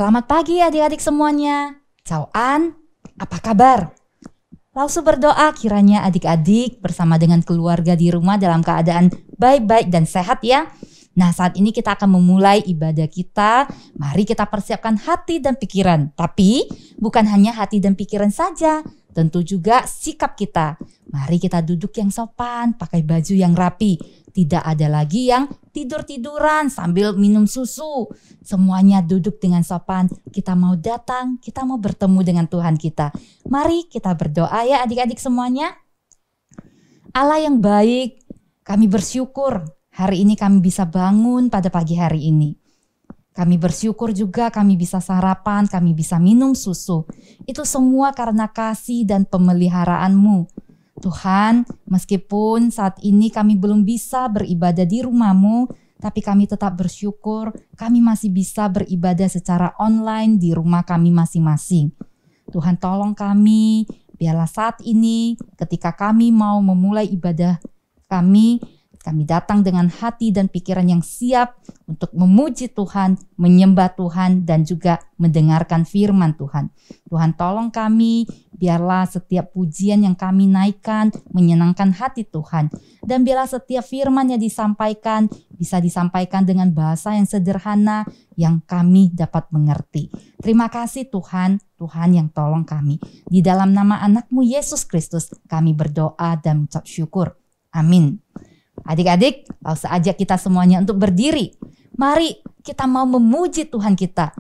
Selamat pagi adik-adik semuanya. Cauan, apa kabar? Langsung berdoa kiranya adik-adik bersama dengan keluarga di rumah dalam keadaan baik-baik dan sehat ya. Nah, saat ini kita akan memulai ibadah kita. Mari kita persiapkan hati dan pikiran. Tapi bukan hanya hati dan pikiran saja, tentu juga sikap kita. Mari kita duduk yang sopan, pakai baju yang rapi. Tidak ada lagi yang tidur-tiduran sambil minum susu. Semuanya duduk dengan sopan. Kita mau datang, kita mau bertemu dengan Tuhan kita. Mari kita berdoa ya adik-adik semuanya. Allah yang baik, kami bersyukur hari ini kami bisa bangun pada pagi hari ini. Kami bersyukur juga kami bisa sarapan, kami bisa minum susu. Itu semua karena kasih dan pemeliharaan-Mu. Tuhan, meskipun saat ini kami belum bisa beribadah di rumah-Mu, tapi kami tetap bersyukur kami masih bisa beribadah secara online di rumah kami masing-masing. Tuhan tolong kami, biarlah saat ini ketika kami mau memulai ibadah kami datang dengan hati dan pikiran yang siap untuk memuji Tuhan, menyembah Tuhan, dan juga mendengarkan firman Tuhan. Tuhan tolong kami, biarlah setiap pujian yang kami naikkan menyenangkan hati Tuhan. Dan biarlah setiap firman yang disampaikan bisa disampaikan dengan bahasa yang sederhana yang kami dapat mengerti. Terima kasih Tuhan, Tuhan yang tolong kami. Di dalam nama anak-Mu Yesus Kristus kami berdoa dan mengucap syukur. Amin. Adik-adik, langsung ajak kita semuanya untuk berdiri. Mari kita mau memuji Tuhan kita.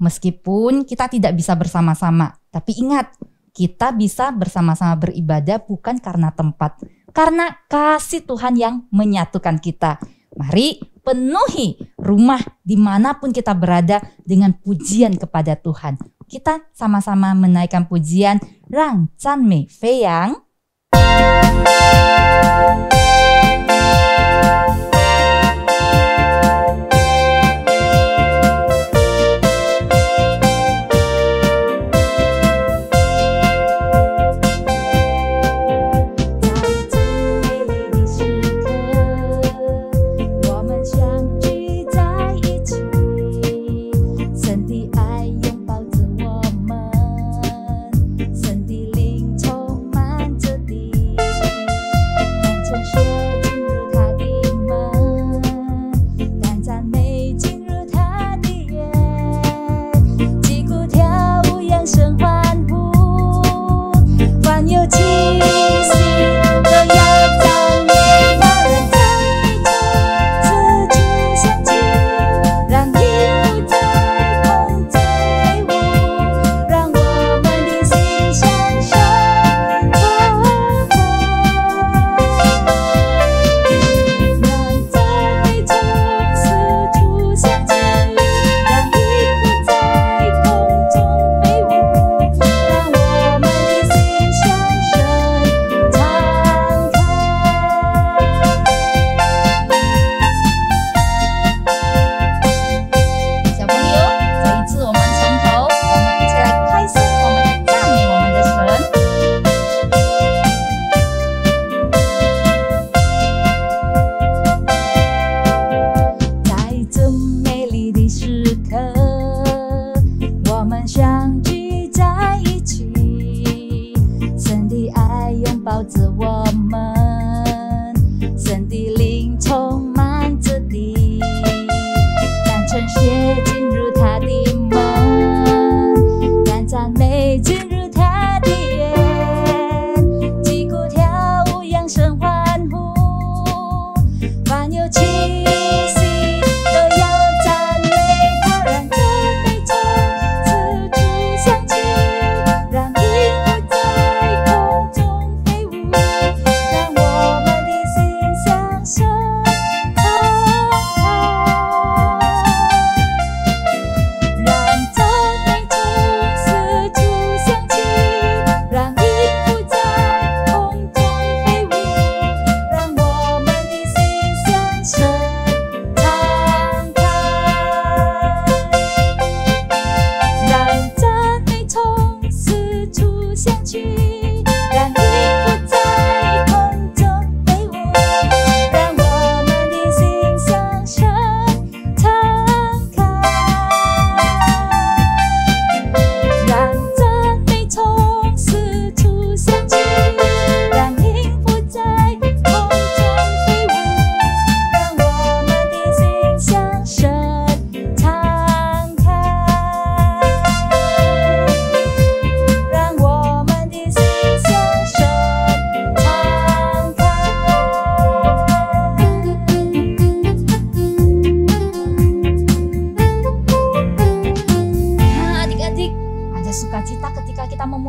Meskipun kita tidak bisa bersama-sama, tapi ingat, kita bisa bersama-sama beribadah bukan karena tempat, karena kasih Tuhan yang menyatukan kita. Mari penuhi rumah dimanapun kita berada dengan pujian kepada Tuhan. Kita sama-sama menaikkan pujian Rang Zhan Mei Fei Yang.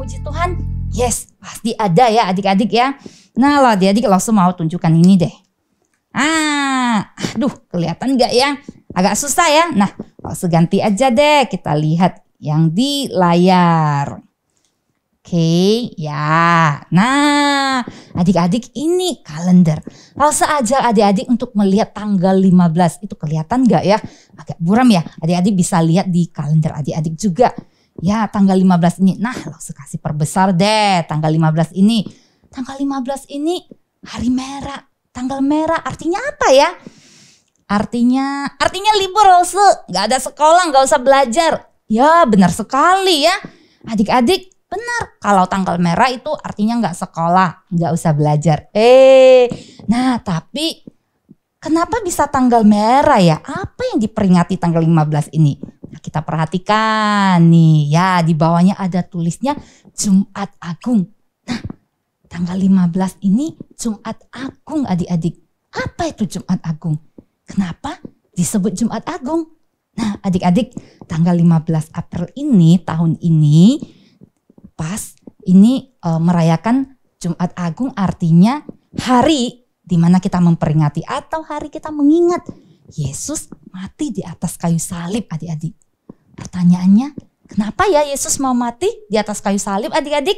memuji Tuhan? Yes, pasti ada ya adik-adik ya. Nah lah adik-adik langsung mau tunjukkan ini deh. Aduh kelihatan gak ya? Agak susah ya. Nah langsung ganti aja deh, kita lihat yang di layar. Oke, ya. Nah, adik-adik ini kalender. Langsung ajak adik-adik untuk melihat tanggal 15. Itu kelihatan gak ya? Agak buram ya. Adik-adik bisa lihat di kalender adik-adik juga. Ya, tanggal 15 ini. Nah, langsung kasih perbesar deh tanggal 15 ini. Tanggal 15 ini hari merah. Tanggal merah artinya apa ya? Artinya libur langsung. Gak ada sekolah, gak usah belajar. Ya, benar sekali ya. Adik-adik, benar, kalau tanggal merah itu artinya nggak sekolah, nggak usah belajar. Nah tapi kenapa bisa tanggal merah ya? Apa yang diperingati tanggal 15 ini? Nah, kita perhatikan nih ya, di bawahnya ada tulisnya Jumat Agung. Nah tanggal 15 ini Jumat Agung adik-adik. Apa itu Jumat Agung? Kenapa disebut Jumat Agung? Nah adik-adik, tanggal 15 April ini tahun ini pas ini merayakan Jumat Agung, artinya hari di mana kita memperingati atau hari kita mengingat Yesus mati di atas kayu salib adik-adik. Pertanyaannya, kenapa ya Yesus mau mati di atas kayu salib adik-adik?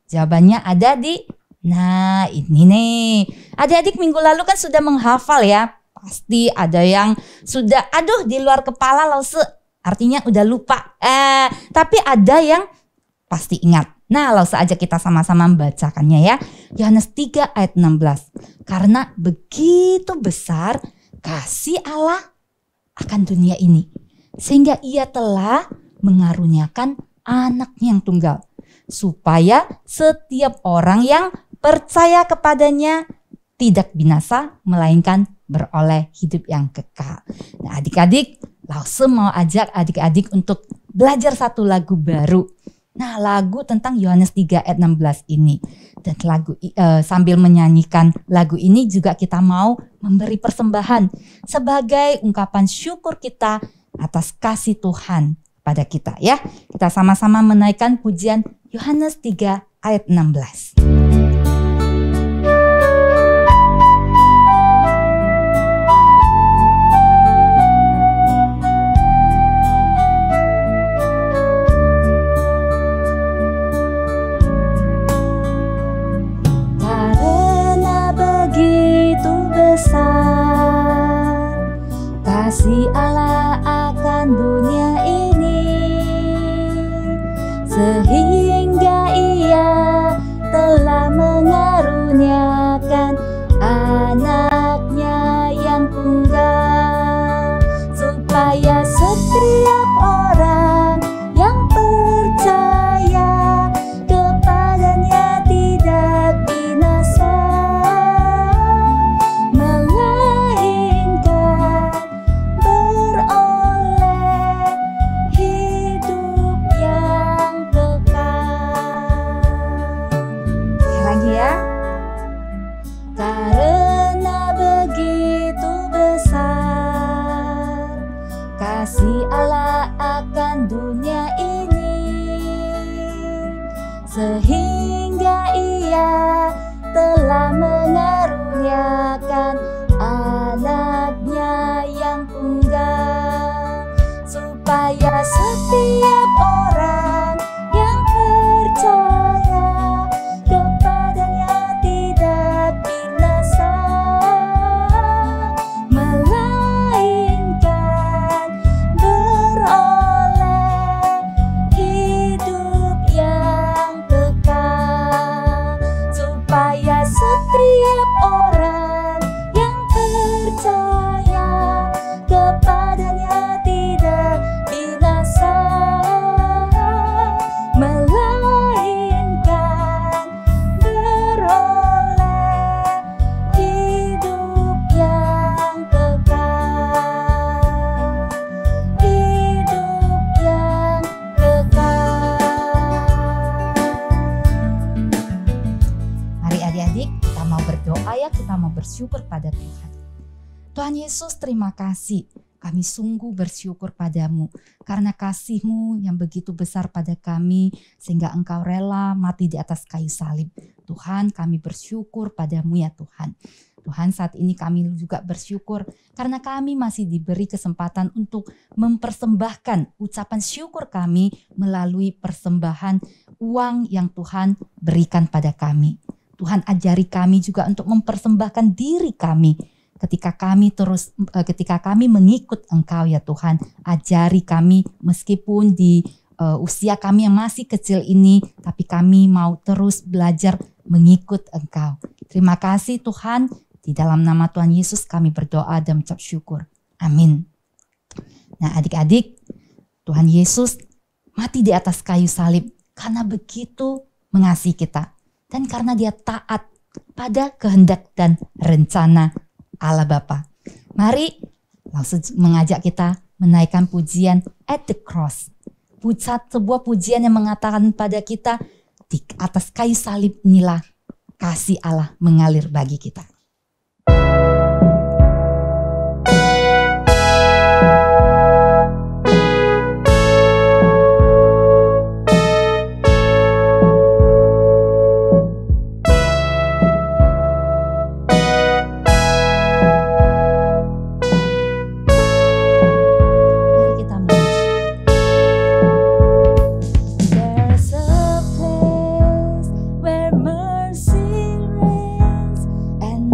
Jawabannya ada nah ini nih. Adik-adik minggu lalu kan sudah menghafal ya. Pasti ada yang sudah di luar kepala langsung artinya udah lupa. Tapi ada yang pasti ingat. Nah langsung aja kita sama-sama membacakannya ya. Yohanes 3 ayat 16. Karena begitu besar kasih Allah akan dunia ini, sehingga ia telah mengaruniakan anaknya yang tunggal, supaya setiap orang yang percaya kepadanya tidak binasa, melainkan beroleh hidup yang kekal. Nah adik-adik langsung mau ajak adik-adik untuk belajar satu lagu baru. Nah lagu tentang Yohanes 3 ayat 16 ini. Dan lagu sambil menyanyikan lagu ini juga kita mau memberi persembahan sebagai ungkapan syukur kita atas kasih Tuhan pada kita ya. Kita sama-sama menaikkan pujian Yohanes 3 ayat 16. Kasih Allah akan dunia ini, sehingga ia telah mengaruniakan anaknya yang tunggal, supaya setiap orang yang percaya kepadanya tidak binasa, kasih Allah akan dunia ini, sehingga ia telah mengaruniakan anaknya yang tunggal, supaya setiap orang yang percaya kepadanya tidak binasa, setiap orang yang percaya kepadanya tidak binasa, melainkan beroleh hidup yang kekal, hidup yang kekal. Mari adik-adik, kita mau berdoa ya, kita mau bersyukur pada Tuhan. Tuhan Yesus, terima kasih Kami sungguh bersyukur padamu karena kasih-Mu yang begitu besar pada kami sehingga Engkau rela mati di atas kayu salib. Tuhan, kami bersyukur padamu ya Tuhan. Tuhan, saat ini kami juga bersyukur karena kami masih diberi kesempatan untuk mempersembahkan ucapan syukur kami melalui persembahan uang yang Tuhan berikan pada kami. Tuhan, ajari kami juga untuk mempersembahkan diri kami ketika kami mengikut Engkau ya Tuhan. Ajari kami meskipun di usia kami yang masih kecil ini, tapi kami mau terus belajar mengikut Engkau. Terima kasih Tuhan. Di dalam nama Tuhan Yesus kami berdoa dan mengucap syukur. Amin. Nah adik-adik, Tuhan Yesus mati di atas kayu salib karena begitu mengasihi kita. Dan karena dia taat pada kehendak dan rencana Allah Bapa. Mari langsung mengajak kita menaikkan pujian At the Cross. Sebuah pujian yang mengatakan pada kita, di atas kayu salib inilah kasih Allah mengalir bagi kita. There's a place where mercy reigns and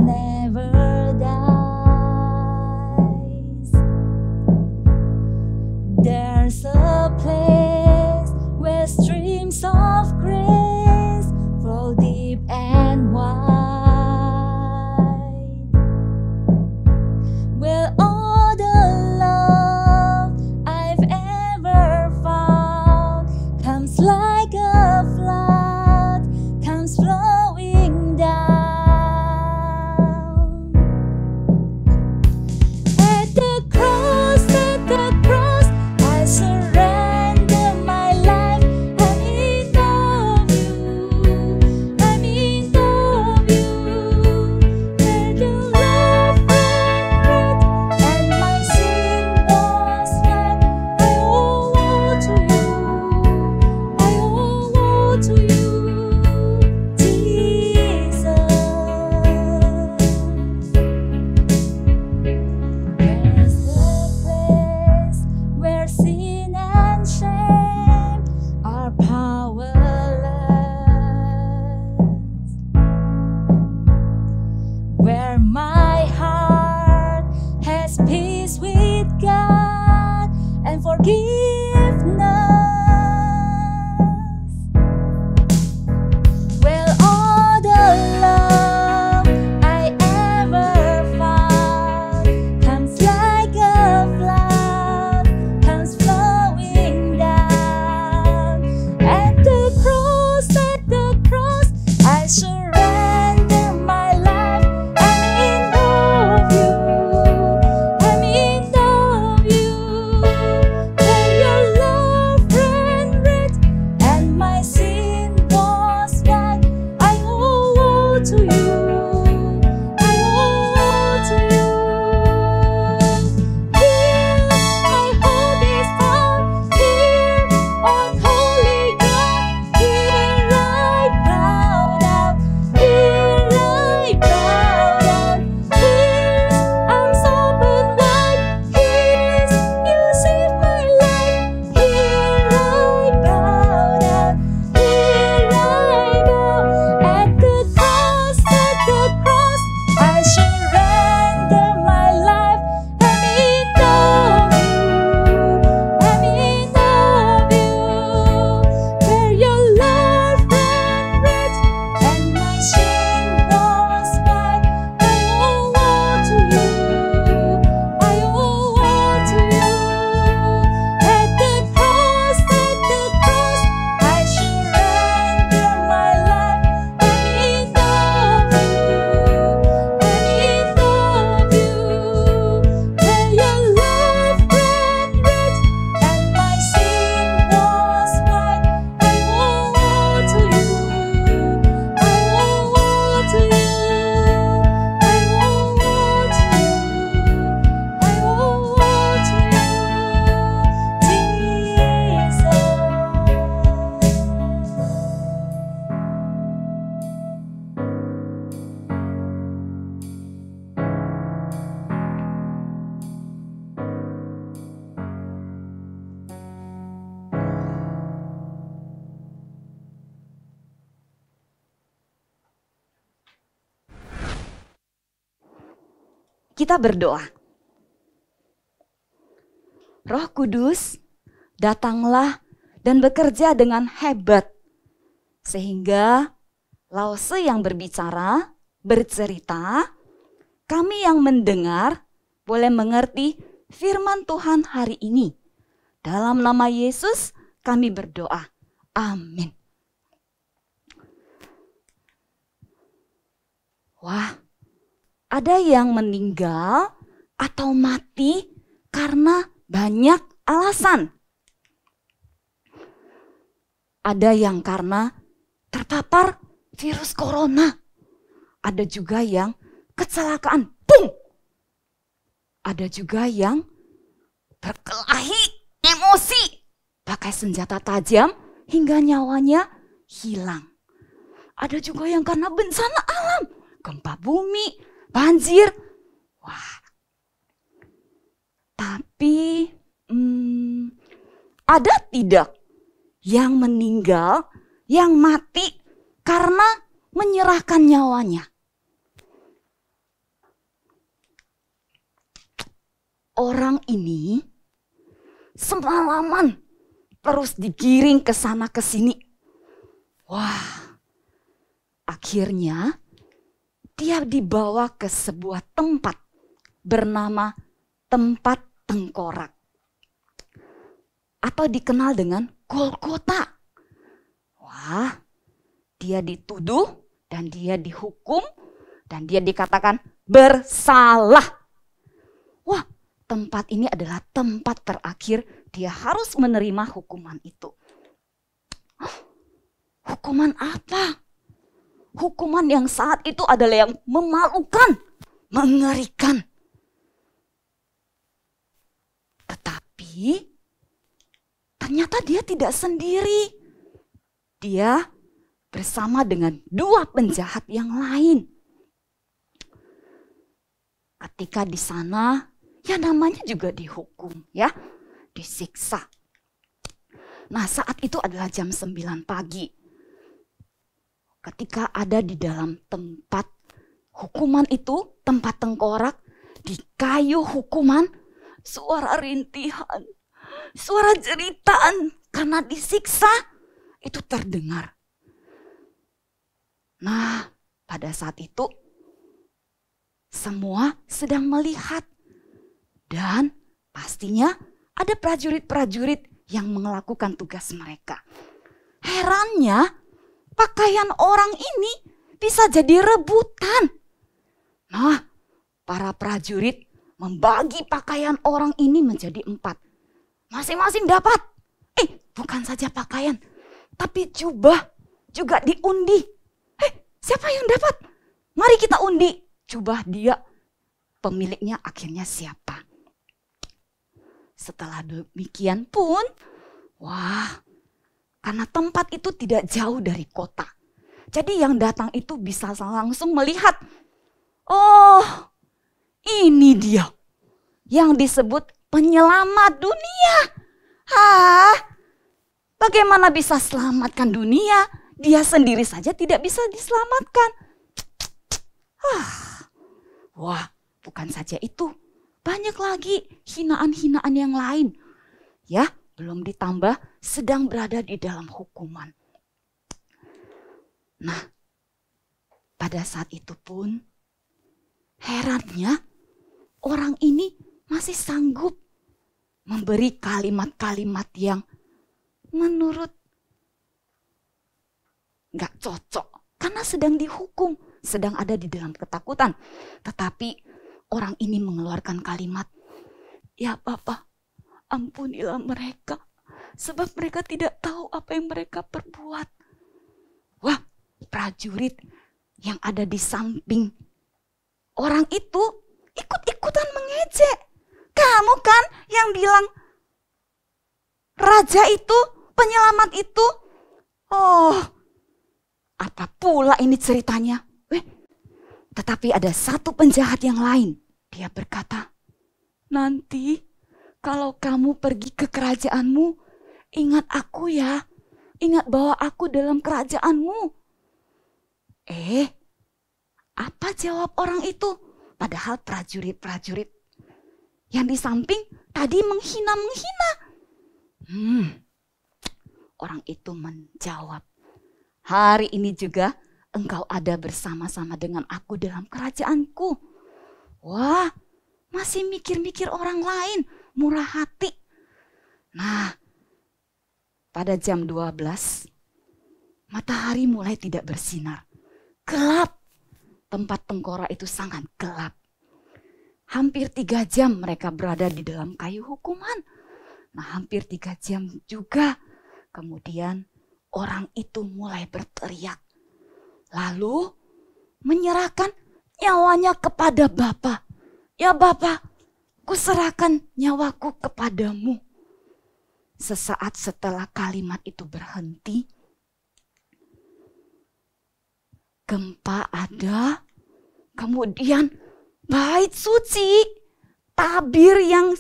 kita berdoa. Roh Kudus, datanglah dan bekerja dengan hebat. Sehingga Lause yang berbicara, bercerita, kami yang mendengar boleh mengerti firman Tuhan hari ini. Dalam nama Yesus kami berdoa. Amin. Wah, ada yang meninggal atau mati karena banyak alasan. Ada yang karena terpapar virus corona. Ada juga yang kecelakaan. Pung! Ada juga yang berkelahi emosi. Pakai senjata tajam hingga nyawanya hilang. Ada juga yang karena bencana alam. Gempa bumi, banjir. Wah. Tapi ada tidak yang meninggal, yang mati karena menyerahkan nyawanya? Orang ini semalaman terus digiring ke sana ke sini. Wah, akhirnya dia dibawa ke sebuah tempat bernama tempat tengkorak. Atau dikenal dengan Golgota. Wah, dia dituduh dan dia dihukum dan dia dikatakan bersalah. Wah, tempat ini adalah tempat terakhir dia harus menerima hukuman itu. Hukuman apa? Hukuman yang saat itu adalah yang memalukan, mengerikan. Tetapi ternyata dia tidak sendiri. Dia bersama dengan 2 penjahat yang lain. Ketika di sana, ya namanya juga dihukum, ya, disiksa. Nah, saat itu adalah jam 9 pagi. Ketika ada di dalam tempat hukuman itu, tempat tengkorak, di kayu hukuman, suara rintihan, suara jeritan karena disiksa itu terdengar. Nah, pada saat itu semua sedang melihat dan pastinya ada prajurit-prajurit yang melakukan tugas mereka. Herannya, pakaian orang ini bisa jadi rebutan. Nah, para prajurit membagi pakaian orang ini menjadi 4. Masing-masing dapat. Bukan saja pakaian, tapi jubah juga diundi. Siapa yang dapat? Mari kita undi. Jubah dia, pemiliknya akhirnya siapa? Setelah demikian pun, wah, karena tempat itu tidak jauh dari kota. Jadi yang datang itu bisa langsung melihat. Oh, ini dia yang disebut penyelamat dunia. Bagaimana bisa selamatkan dunia? Dia sendiri saja tidak bisa diselamatkan. Wah, bukan saja itu. Banyak lagi hinaan-hinaan yang lain. Ya, belum ditambah sedang berada di dalam hukuman. Nah, pada saat itu pun herannya orang ini masih sanggup memberi kalimat-kalimat yang menurut gak cocok. Karena sedang dihukum, sedang ada di dalam ketakutan. Tetapi orang ini mengeluarkan kalimat, "Ya Bapa, ampunilah mereka, sebab mereka tidak tahu apa yang mereka perbuat." Wah, prajurit yang ada di samping orang itu ikut-ikutan mengejek. Kamu kan yang bilang raja itu, penyelamat itu. Oh, apa pula ini ceritanya? Tetapi ada satu penjahat yang lain. Dia berkata, "Nanti kalau kamu pergi ke kerajaanmu, ingat aku ya. Ingat bahwa aku dalam kerajaanmu." Apa jawab orang itu? Padahal prajurit-prajurit yang di samping tadi menghina-menghina. Orang itu menjawab, hari ini juga engkau ada bersama-sama dengan aku dalam kerajaanku. Wah, masih mikir-mikir orang lain, murah hati. Nah, pada jam 12, matahari mulai tidak bersinar. Gelap, tempat tengkorak itu sangat gelap. Hampir 3 jam mereka berada di dalam kayu hukuman. Nah, hampir 3 jam juga. Kemudian orang itu mulai berteriak. Lalu menyerahkan nyawanya kepada Bapa. Ya Bapa, kuserahkan nyawaku kepadamu. Sesaat setelah kalimat itu berhenti, gempa ada, kemudian bait suci, tabir yang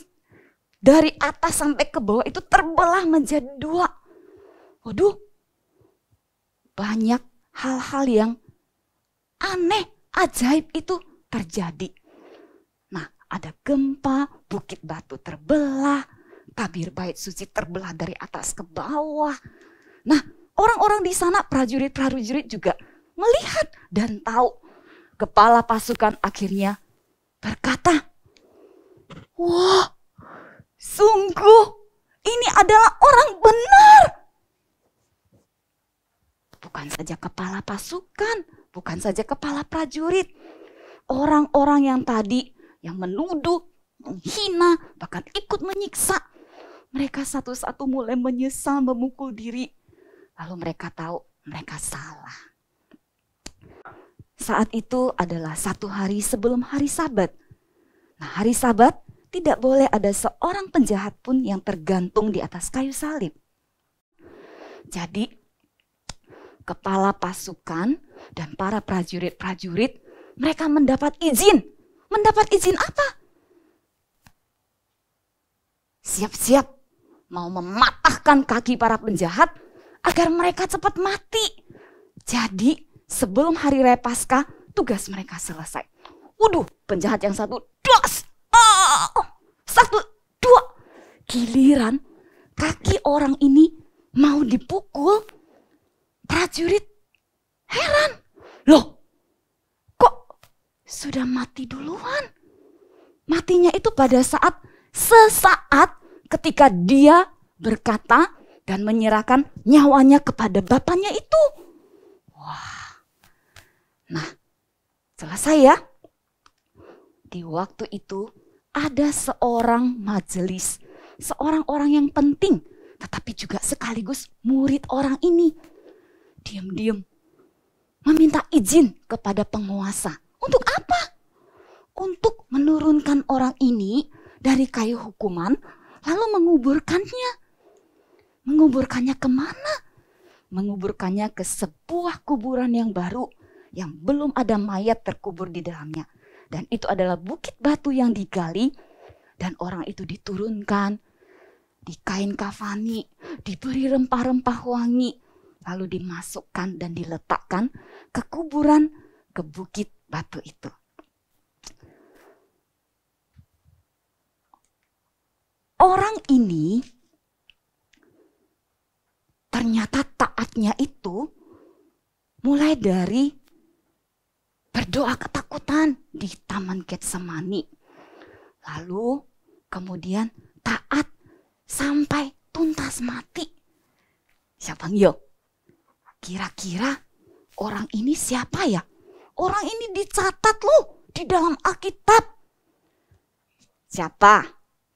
dari atas sampai ke bawah itu terbelah menjadi 2. Waduh, banyak hal-hal yang aneh, ajaib itu terjadi. Nah, ada gempa, bukit batu terbelah, tabir bait suci terbelah dari atas ke bawah. Nah, orang-orang di sana, prajurit-prajurit juga melihat dan tahu. Kepala pasukan akhirnya berkata, wah, sungguh ini adalah orang benar. Bukan saja kepala pasukan, bukan saja kepala prajurit. Orang-orang yang tadi yang menuduh, menghina, bahkan ikut menyiksa. Mereka satu-satu mulai menyesal, memukul diri. Lalu mereka tahu mereka salah. Saat itu adalah 1 hari sebelum hari Sabat. Nah, hari Sabat tidak boleh ada seorang penjahat pun yang tergantung di atas kayu salib. Jadi kepala pasukan dan para prajurit-prajurit mereka mendapat izin. Mendapat izin apa? Siap-siap mau mematahkan kaki para penjahat agar mereka cepat mati. Jadi sebelum hari raya Paskah tugas mereka selesai. Waduh, penjahat yang satu, dos! 1, 2. Giliran kaki orang ini mau dipukul, prajurit heran. Loh, kok sudah mati duluan? Matinya itu pada sesaat ketika dia berkata dan menyerahkan nyawanya kepada bapaknya itu. Wah. Nah, selesai ya. Di waktu itu ada seorang majelis, seorang orang yang penting, tetapi juga sekaligus murid orang ini. Diam-diam meminta izin kepada penguasa. Untuk apa? Untuk menurunkan orang ini dari kayu hukuman, lalu menguburkannya. Menguburkannya kemana? Menguburkannya ke sebuah kuburan yang baru, yang belum ada mayat terkubur di dalamnya. Dan itu adalah bukit batu yang digali, dan orang itu diturunkan, di kain kafani, diberi rempah-rempah wangi, lalu dimasukkan dan diletakkan ke kuburan, ke bukit batu itu. Orang ini ternyata taatnya itu mulai dari berdoa ketakutan di Taman Getsemani. Lalu kemudian taat sampai tuntas mati. Siapa yo? Kira-kira orang ini siapa ya? Orang ini dicatat loh di dalam Alkitab. Siapa?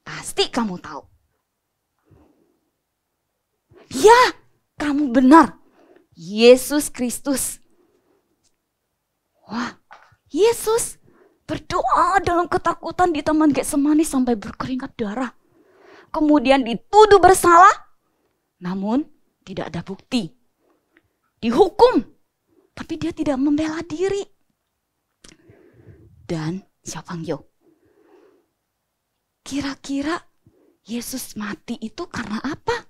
Pasti kamu tahu. Ya, kamu benar. Yesus Kristus. Wah, Yesus berdoa dalam ketakutan di Taman Getsemani sampai berkeringat darah. Kemudian dituduh bersalah, namun tidak ada bukti. Dihukum, tapi dia tidak membela diri. Dan siapa yo? Kira-kira Yesus mati itu karena apa?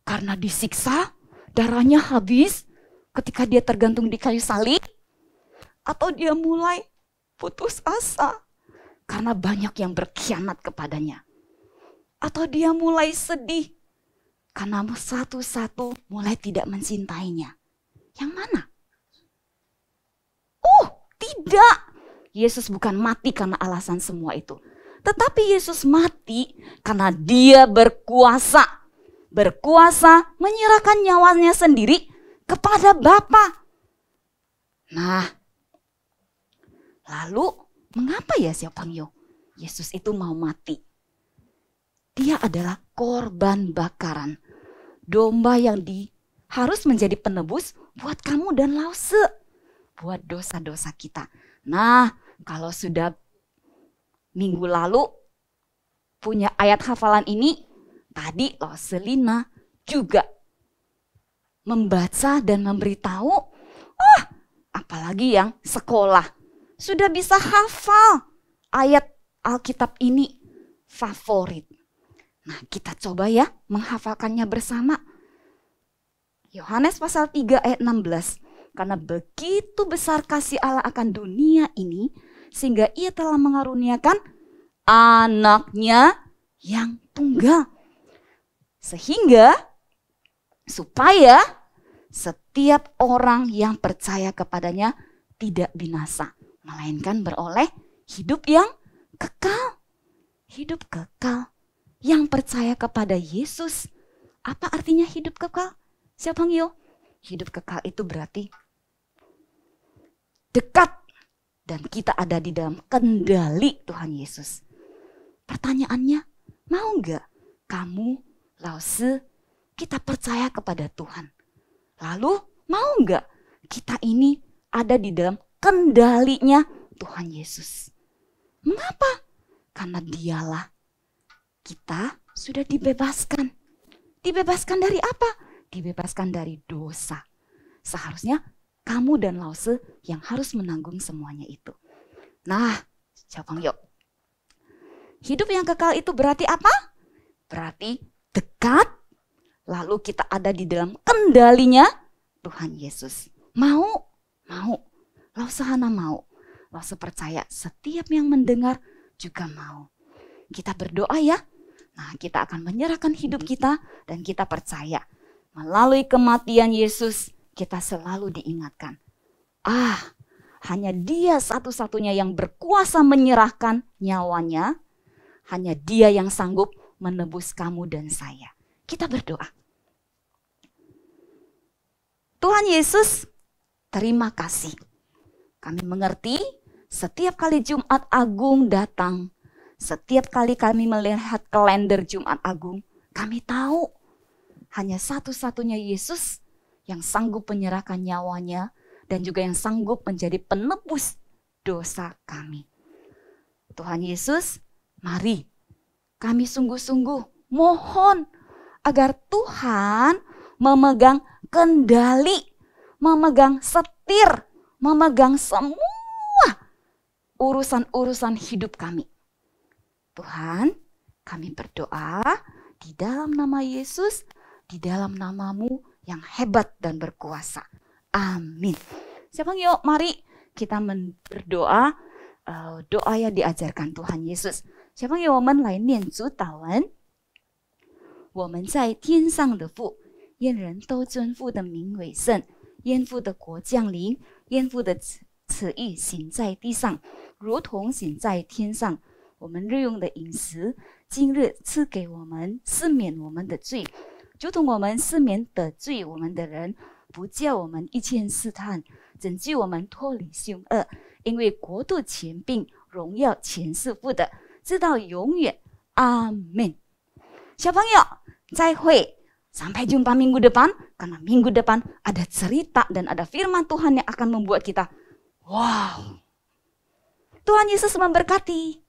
Karena disiksa, darahnya habis ketika dia tergantung di kayu salib? Atau dia mulai putus asa karena banyak yang berkhianat kepadanya. Atau dia mulai sedih karena satu-satu mulai tidak mencintainya. Yang mana? Tidak. Yesus bukan mati karena alasan semua itu. Tetapi Yesus mati karena dia berkuasa. Berkuasa menyerahkan nyawanya sendiri kepada Bapa. Nah, lalu mengapa ya Siapang Yo? Yesus itu mau mati. Dia adalah korban bakaran. Domba yang harus menjadi penebus buat kamu dan Lause. Buat dosa-dosa kita. Nah, kalau sudah minggu lalu punya ayat hafalan ini, tadi Lause Lina juga membaca dan memberitahu, apalagi yang sekolah sudah bisa hafal ayat Alkitab ini favorit. Nah, kita coba ya menghafalkannya bersama. Yohanes pasal 3 ayat 16. Karena begitu besar kasih Allah akan dunia ini, sehingga ia telah mengaruniakan anaknya yang tunggal. Sehingga supaya setiap orang yang percaya kepadanya tidak binasa, melainkan beroleh hidup yang kekal. Hidup kekal. Yang percaya kepada Yesus. Apa artinya hidup kekal? Siapang Yo? Hidup kekal itu berarti dekat dan kita ada di dalam kendali Tuhan Yesus. Pertanyaannya, mau nggak kamu, Lause, kita percaya kepada Tuhan? Lalu mau nggak kita ini ada di dalam kendalinya Tuhan Yesus? Mengapa? Karena dialah kita sudah dibebaskan. Dibebaskan dari apa? Dibebaskan dari dosa. Seharusnya kamu dan Lause yang harus menanggung semuanya itu. Nah, Siapang Yo. Hidup yang kekal itu berarti apa? Berarti dekat, lalu kita ada di dalam kendalinya Tuhan Yesus. Mau? Mau. Lause Hana mau. Lause percaya setiap yang mendengar juga mau. Kita berdoa ya. Nah, kita akan menyerahkan hidup kita dan kita percaya. Melalui kematian Yesus, kita selalu diingatkan. Hanya Dia satu-satunya yang berkuasa menyerahkan nyawanya. Hanya Dia yang sanggup menebus kamu dan saya. Kita berdoa. Tuhan Yesus, terima kasih. Kami mengerti setiap kali Jumat Agung datang, setiap kali kami melihat kalender Jumat Agung, kami tahu hanya satu-satunya Yesus yang sanggup menyerahkan nyawanya dan juga yang sanggup menjadi penebus dosa kami. Tuhan Yesus, mari kami sungguh-sungguh mohon agar Tuhan memegang kendali, memegang setir, memegang semua urusan-urusan hidup kami. Tuhan, kami berdoa di dalam nama Yesus, di dalam namamu yang hebat dan berkuasa. Amin. Siapang Yo, mari kita berdoa doa yang diajarkan Tuhan Yesus. Siapang Yo, 我们来念主祷文。我们在天上的父，愿人都尊父的名为圣，愿父的国降临，愿父的旨意行在地上，如同行在天上。我们日用的饮食，今日赐给我们，赦免我们的罪，如同我们赦免得罪我们的人，不叫我们遇见试探，拯救我们脱离凶恶。因为国度、权柄、荣耀全是父的，直到永远。阿门。小朋友，再会。Sampai jumpa minggu depan, karena minggu depan ada cerita dan ada firman Tuhan yang akan membuat kita wow. Tuhan Yesus memberkati.